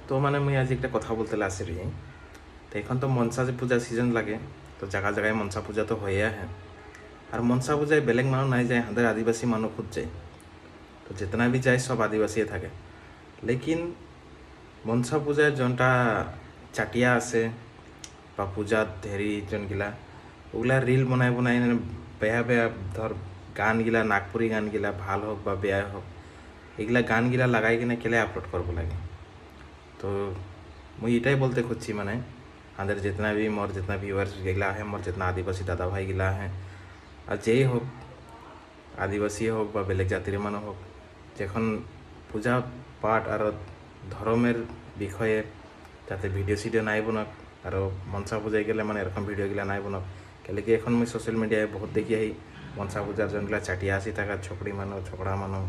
তো মানে মুই আজি একটা কথা বলতে আসি তো এখন তো মনসা পূজা সিজন লাগে তো জায়গা জায়গায় মনসা পূজা তো হয়ে আহে আর মনসা পূজায় বেলেগ মানুষ নাই যায় আমাদের আদিবাসী মানুষ খুব যায় তো যেতনা भी যায় সব আদিবাসী থাকে লেকিন মনসা পূজায় যোনটা চাটিয়া আছে বা পূজাত হেরি যোনগিলা ওগুলা রিল বনাই বনাই বেয়া বেয়া ধর গানগিলা নাগপুরি গানগিলা ভাল হোক বা বেয়া হোক এগুলা গানগিলা লাগাই কিনে কেলে আপলোড করবো লাগে তো মুই এটাই বলতে খুঁজছি মানে আমাদের जितना भी मोर जितना व्यूअर्स गिला है मोर जितना आदिवासी दादा भाई गिला है আর যেই হোক আদিবাসী হোক বা বেলেগ জাতির মানুষ হোক যখন পূজা পাঠ আর ধর্মের বিষয়ে যাতে ভিডিও সিডিও নাই বনক আর মনসা পূজায় গেলে মানে এরকম ভিডিওগুলা নাই বনক কেলে কি এখন মুই সোশ্যাল মিডিয়ায় বহুত দেখি আহি মনসা পূজার যোনগুলা চাটিয়া আসি থাকা ছকড়ি মানুষ ছকড়া মানুষ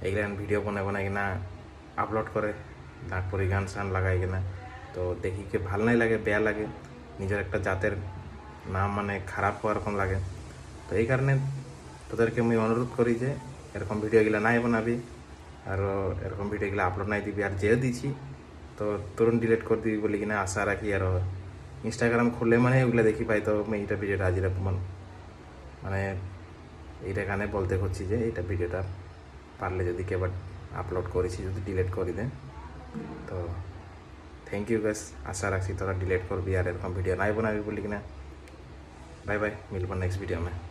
এইগুলা ভিডিও বনাই বনাই কিনা আপলোড করে নাগপুরি গান সান লাগাই কিনা তো দেখি কি ভাল নাই লাগে বেয়া লাগে নিজের একটা জাতের নাম মানে খারাপ হওয়ার রকম লাগে তো এই কারণে তোদেরকে আমি অনুরোধ করি যে এরকম ভিডিওগুলো নাই বানাবি আর এরকম ভিডিওগুলো আপলোড নাই দিবি আর যেও দিছি তো তুরন্ত ডিলিট করে দিবি বলে কিনা আশা রাখি আর ইনস্টাগ্রাম খুললে মানে ওগুলো দেখি পাই তো আমি এইটা ভিডিওটা আজ মানে এইটা গানে বলতে করছি যে এইটা ভিডিওটা পারলে যদি কেউ আপলোড করেছি যদি ডিলিট করে দেন তো থ্যাংক ইউ গাইস আশা রাখছি তোরা ডিলিট করবি আর এরকম ভিডিও নাই বানাবি বলি কিনা বাই বাই মিলবো নেক্সট वीडियो में।